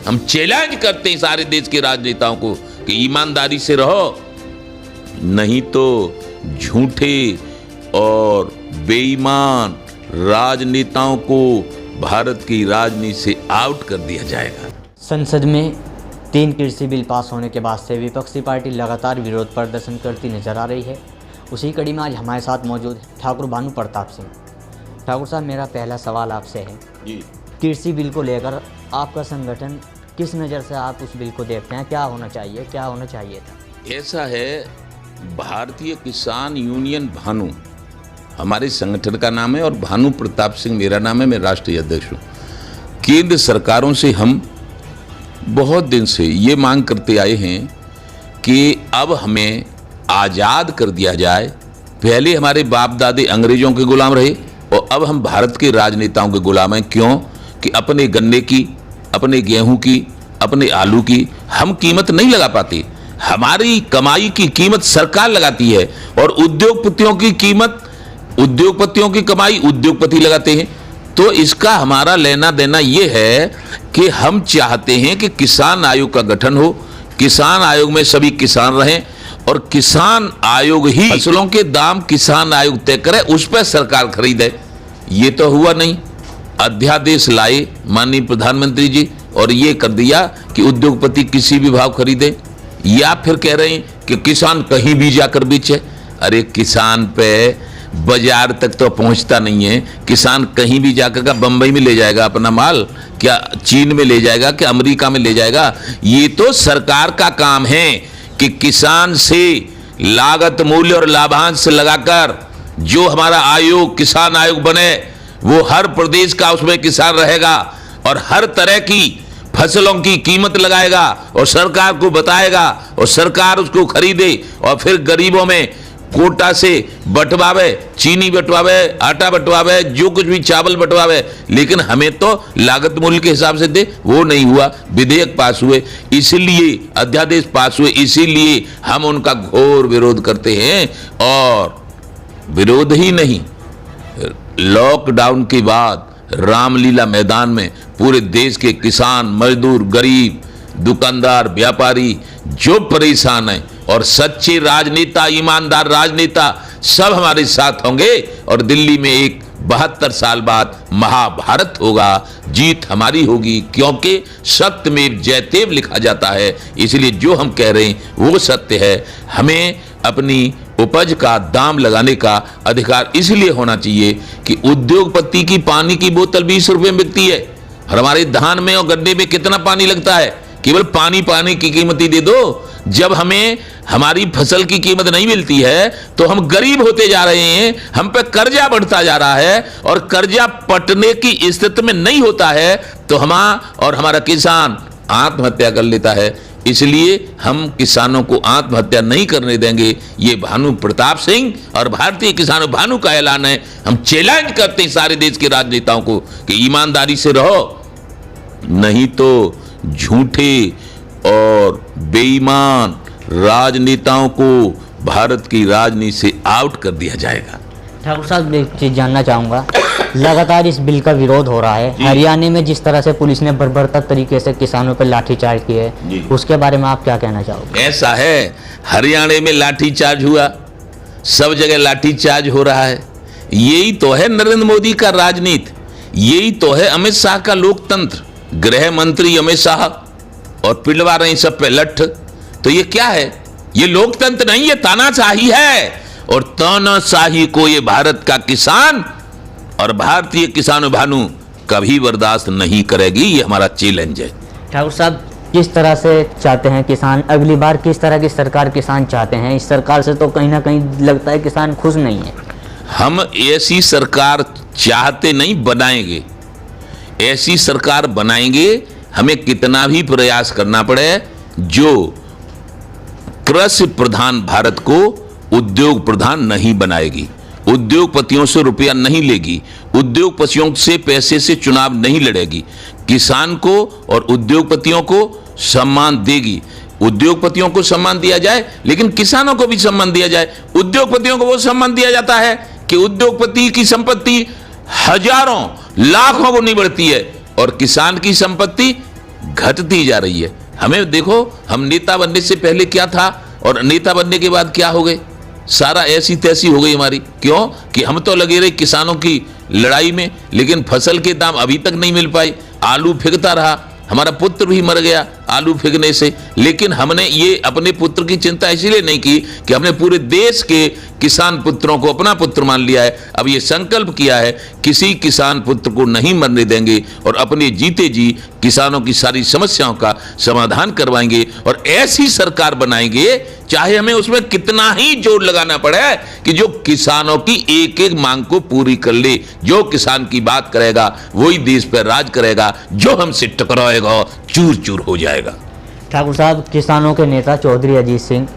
हम चैलेंज करते हैं सारे देश के राजनेताओं को कि ईमानदारी से रहो, नहीं तो झूठे और बेईमान राजनेताओं को भारत की राजनीति से आउट कर दिया जाएगा। संसद में 3 कृषि बिल पास होने के बाद से विपक्षी पार्टी लगातार विरोध प्रदर्शन करती नजर आ रही है। उसी कड़ी में आज हमारे साथ मौजूद है ठाकुर भानु प्रताप सिंह। ठाकुर साहब, मेरा पहला सवाल आपसे है जी, कृषि बिल को लेकर आपका संगठन किस नज़र से आप उस बिल को देखते हैं? क्या होना चाहिए, क्या होना चाहिए था? ऐसा है, भारतीय किसान यूनियन भानु हमारे संगठन का नाम है और भानु प्रताप सिंह मेरा नाम है, मैं राष्ट्रीय अध्यक्ष हूँ। केंद्र सरकारों से हम बहुत दिन से ये मांग करते आए हैं कि अब हमें आज़ाद कर दिया जाए। पहले हमारे बाप दादे अंग्रेजों के गुलाम रहे और अब हम भारत के राजनेताओं के गुलाम हैं। क्यों? कि अपने गन्ने की, अपने गेहूं की, अपने आलू की हम कीमत नहीं लगा पाते। हमारी कमाई की कीमत सरकार लगाती है और उद्योगपतियों की कीमत, उद्योगपतियों की कमाई उद्योगपति लगाते हैं। तो इसका हमारा लेना देना ये है कि हम चाहते हैं कि किसान आयोग का गठन हो, किसान आयोग में सभी किसान रहें और किसान आयोग ही फसलों के दाम किसान आयोग तय करे, उस पर सरकार खरीदे। ये तो हुआ नहीं। अध्यादेश लाए माननीय प्रधानमंत्री जी और ये कर दिया कि उद्योगपति किसी भी भाव खरीदे, या फिर कह रहे हैं कि किसान कहीं भी जाकर बेचे। अरे किसान पे बाजार तक तो पहुंचता नहीं है। किसान कहीं भी जाकर का बंबई में ले जाएगा अपना माल, क्या चीन में ले जाएगा, क्या अमेरिका में ले जाएगा? ये तो सरकार का काम है कि किसान से लागत मूल्य और लाभांश लगाकर जो हमारा आयोग, किसान आयोग बने, वो हर प्रदेश का उसमें किसान रहेगा और हर तरह की फसलों की कीमत लगाएगा और सरकार को बताएगा और सरकार उसको खरीदे और फिर गरीबों में कोटा से बंटवावे, चीनी बंटवावे, आटा बंटवावे, जो कुछ भी चावल बंटवावे, लेकिन हमें तो लागत मूल्य के हिसाब से दे। वो नहीं हुआ। विधेयक पास हुए, इसीलिए अध्यादेश पास हुए, इसीलिए हम उनका घोर विरोध करते हैं। और विरोध ही नहीं, लॉकडाउन के बाद रामलीला मैदान में पूरे देश के किसान, मजदूर, गरीब, दुकानदार, व्यापारी जो परेशान हैं और सच्चे राजनेता, ईमानदार राजनेता सब हमारे साथ होंगे और दिल्ली में एक 72 साल बाद महाभारत होगा। जीत हमारी होगी, क्योंकि सत्यमेव जयतेव लिखा जाता है। इसलिए जो हम कह रहे हैं वो सत्य है। हमें अपनी उपज का दाम लगाने का अधिकार इसलिए होना चाहिए कि उद्योगपति की पानी की बोतल 20 रुपए में बिकती है और हमारे धान में और गन्ने में कितना पानी लगता है? केवल पानी की कीमत ही दे दो। जब हमें हमारी फसल की कीमत नहीं मिलती है तो हम गरीब होते जा रहे हैं, हम पे कर्जा बढ़ता जा रहा है और कर्जा पटने की स्थिति में नहीं होता है तो हमारा किसान आत्महत्या कर लेता है। इसलिए हम किसानों को आत्महत्या नहीं करने देंगे। ये भानु प्रताप सिंह और भारतीय किसानों भानु का ऐलान है। हम चैलेंज करते हैं सारे देश के राजनेताओं को कि ईमानदारी से रहो, नहीं तो झूठे और बेईमान राजनेताओं को भारत की राजनीति से आउट कर दिया जाएगा। ठाकुर साहब, एक चीज़ जानना चाहूँगा, लगातार इस बिल का विरोध हो रहा है। हरियाणा में जिस तरह से पुलिस ने बर्बरता तरीके से किसानों पर लाठीचार्ज किया है, उसके बारे में आप क्या कहना चाहोगे? ऐसा है, हरियाणा में लाठीचार्ज हुआ, सब जगह लाठीचार्ज हो रहा है। यही तो है नरेंद्र मोदी का राजनीति, यही तो है अमित शाह का लोकतंत्र। गृह मंत्री अमित शाह और पिलवा रहे सब पे लठ। तो ये क्या है? ये लोकतंत्र नहीं, ये तानाशाही है। और तानाशाही को ये भारत का किसान और भारतीय किसानों भानु कभी बर्दाश्त नहीं करेगी। ये हमारा चैलेंज है। ठाकुर साहब, किस तरह से चाहते हैं किसान, अगली बार किस तरह की सरकार किसान चाहते हैं? इस सरकार से तो कहीं ना कहीं लगता है किसान खुश नहीं है। हम ऐसी सरकार चाहते नहीं, बनाएंगे। ऐसी सरकार बनाएंगे, हमें कितना भी प्रयास करना पड़े, जो कृषि प्रधान भारत को उद्योग प्रधान नहीं बनाएगी, उद्योगपतियों से रुपया नहीं लेगी, उद्योगपतियों से पैसे से चुनाव नहीं लड़ेगी, किसान को और उद्योगपतियों को सम्मान देगी। उद्योगपतियों को सम्मान दिया जाए लेकिन किसानों को भी सम्मान दिया जाए। उद्योगपतियों को वो सम्मान दिया जाता है कि उद्योगपति की संपत्ति हजारों लाखों को नहीं बढ़ती है और किसान की संपत्ति घटती जा रही है। हमें देखो, हम नेता बनने से पहले क्या था और नेता बनने के बाद क्या हो गए, सारा ऐसी तैसी हो गई हमारी। क्यों कि हम तो लगे रहे किसानों की लड़ाई में, लेकिन फसल के दाम अभी तक नहीं मिल पाए। आलू फेंकता रहा, हमारा पुत्र भी मर गया आलू फेंकने से। लेकिन हमने ये अपने पुत्र की चिंता इसीलिए नहीं की कि हमने पूरे देश के किसान पुत्रों को अपना पुत्र मान लिया है। अब ये संकल्प किया है किसी किसान पुत्र को नहीं मरने देंगे और अपने जीते जी किसानों की सारी समस्याओं का समाधान करवाएंगे और ऐसी सरकार बनाएंगे, चाहे हमें उसमें कितना ही जोर लगाना पड़े, कि जो किसानों की एक एक मांग को पूरी कर ले। जो किसान की बात करेगा वही देश पर राज करेगा, जो हमसे टकराएगा चूर चूर हो जाएगा। ठाकुर साहब, किसानों के नेता चौधरी अजीत सिंह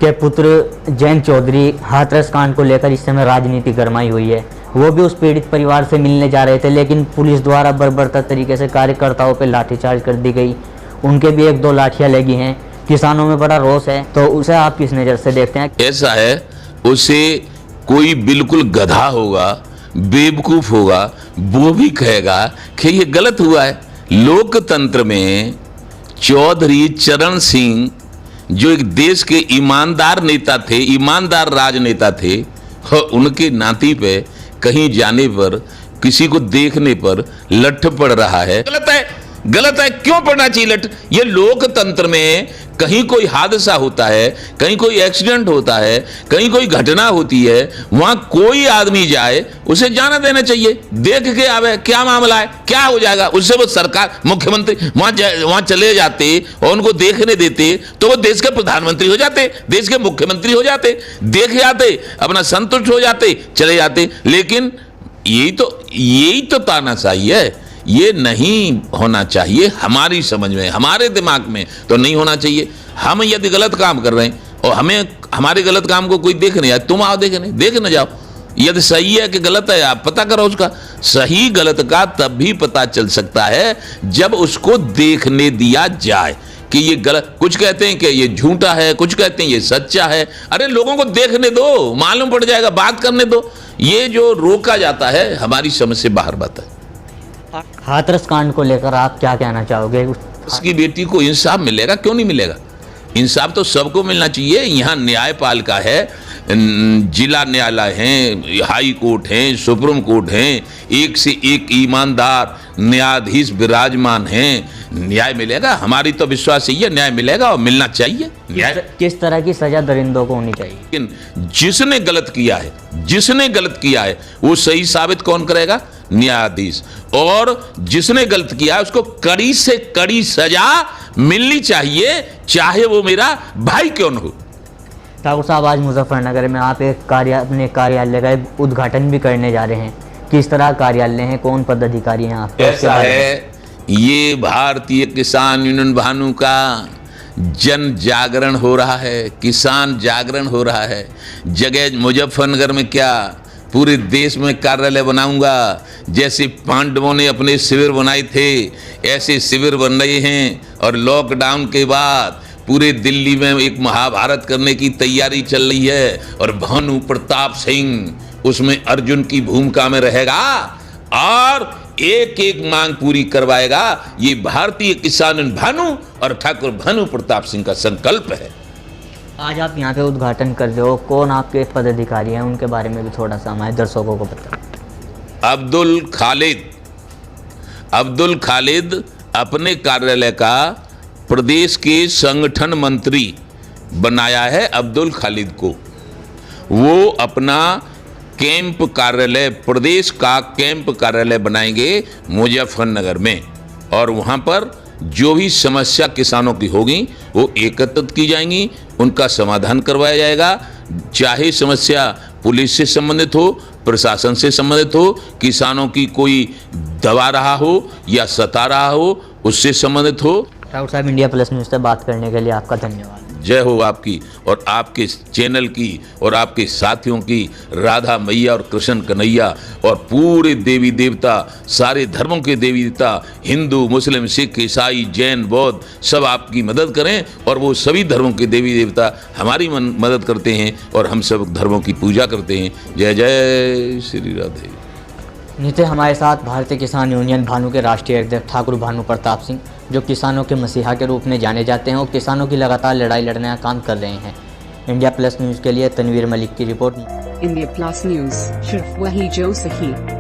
के पुत्र जयंत चौधरी हाथरस कांड को लेकर इस समय राजनीति गरमाई हुई है। वो भी उस पीड़ित परिवार से मिलने जा रहे थे, लेकिन पुलिस द्वारा बर्बरता तरीके से कार्यकर्ताओं पर लाठीचार्ज कर दी गई। उनके भी 1-2 लाठियां लगी हैं। किसानों में बड़ा रोष है, तो उसे आप किस नज़र से देखते हैं? ऐसा है, उसे कोई बिल्कुल गधा होगा, बेवकूफ होगा, वो भी कहेगा कि ये गलत हुआ है। लोकतंत्र में चौधरी चरण सिंह जो एक देश के ईमानदार नेता थे, ईमानदार राजनेता थे, उनके नाती पे कहीं जाने पर, किसी को देखने पर लठ पड़ रहा है। गलत है, गलत है। क्यों पड़ना चाहिए लठ? ये लोकतंत्र में कहीं कोई हादसा होता है, कहीं कोई एक्सीडेंट होता है, कहीं कोई घटना होती है, वहां कोई आदमी जाए, उसे जाना देना चाहिए, देख के आवे क्या मामला है, क्या हो जाएगा। उससे वो सरकार, मुख्यमंत्री वहां चले जाते और उनको देखने देते, तो वो देश के प्रधानमंत्री हो जाते, देश के मुख्यमंत्री हो जाते, देख आते, अपना संतुष्ट हो जाते, चले जाते। लेकिन यही तो तानाशाही है। ये नहीं होना चाहिए, हमारी समझ में, हमारे दिमाग में तो नहीं होना चाहिए। हम यदि गलत काम कर रहे हैं और हमें हमारे गलत काम को कोई देख नहीं आए, तुम आओ देख न जाओ। यदि सही है कि गलत है, आप पता करो उसका। सही गलत का तब भी पता चल सकता है जब उसको देखने दिया जाए कि ये गलत। कुछ कहते हैं कि ये झूठा है, कुछ कहते हैं ये सच्चा है। अरे लोगों को देखने दो, मालूम पड़ जाएगा, बात करने दो। ये जो रोका जाता है हमारी समझ से बाहर बात है। हाथरस कांड को लेकर आप क्या कहना चाहोगे? उसकी बेटी को इंसाफ मिलेगा, क्यों नहीं मिलेगा? इंसाफ तो सबको मिलना चाहिए। यहाँ न्यायपालिका है, जिला न्यायालय हैं, हाई कोर्ट हैं, सुप्रीम कोर्ट हैं, एक से एक ईमानदार न्यायाधीश विराजमान हैं। न्याय मिलेगा, हमारी तो विश्वास यही है, न्याय मिलेगा और मिलना चाहिए। न्याय किस तरह की सजा दरिंदों को होनी चाहिए? लेकिन जिसने गलत किया है वो सही साबित कौन करेगा? न्यायाधीश। और जिसने गलत किया है उसको कड़ी से कड़ी सजा मिलनी चाहिए, चाहे वो मेरा भाई क्यों न हो। ठाकुर साहब, आज मुजफ्फरनगर में आप अपने कार्यालय का उद्घाटन भी करने जा रहे हैं। किस तरह कार्यालय है, कौन पदाधिकारी हैं आप? ऐसा है, ये भारतीय किसान यूनियन भानु का जन जागरण हो रहा है, किसान जागरण हो रहा है। जगह मुजफ्फरनगर में क्या, पूरे देश में कार्यालय बनाऊंगा। जैसे पांडवों ने अपने शिविर बनाए थे, ऐसे शिविर बन रहे हैं। और लॉकडाउन के बाद पूरे दिल्ली में एक महाभारत करने की तैयारी चल रही है और भानु प्रताप सिंह उसमें अर्जुन की भूमिका में रहेगा और एक एक मांग पूरी करवाएगा। ये भारतीय किसान भानु और ठाकुर भानु प्रताप सिंह का संकल्प है। आज आप यहाँ पे उद्घाटन कर रहे हो, कौन आपके पदाधिकारी हैं, उनके बारे में भी थोड़ा सा हमारे दर्शकों को बताओ। अब्दुल खालिद अपने कार्यालय का प्रदेश के संगठन मंत्री बनाया है। अब्दुल खालिद को वो अपना कैंप कार्यालय, प्रदेश का कैंप कार्यालय बनाएंगे मुजफ्फरनगर में, और वहाँ पर जो भी समस्या किसानों की होगी वो एकत्रित की जाएंगी, उनका समाधान करवाया जाएगा। चाहे समस्या पुलिस से संबंधित हो, प्रशासन से संबंधित हो, किसानों की कोई दबा रहा हो या सता रहा हो, उससे संबंधित हो। ठाकुर साहब, इंडिया प्लस न्यूज़ से बात करने के लिए आपका धन्यवाद। जय हो आपकी और आपके चैनल की और आपके साथियों की। राधा मैया और कृष्ण कन्हैया और पूरे देवी देवता, सारे धर्मों के देवी देवता, हिंदू, मुस्लिम, सिख, ईसाई, जैन, बौद्ध, सब आपकी मदद करें। और वो सभी धर्मों के देवी देवता हमारी मदद करते हैं और हम सब धर्मों की पूजा करते हैं। जय जय श्री राधे। नीचे हमारे साथ भारतीय किसान यूनियन भानु के राष्ट्रीय अध्यक्ष ठाकुर भानु प्रताप सिंह। जो किसानों के मसीहा के रूप में जाने जाते हैं और किसानों की लगातार लड़ाई लड़ने का काम कर रहे हैं। इंडिया प्लस न्यूज़ के लिए तनवीर मलिक की रिपोर्ट। इंडिया प्लस न्यूज़, सिर्फ वही जो सही।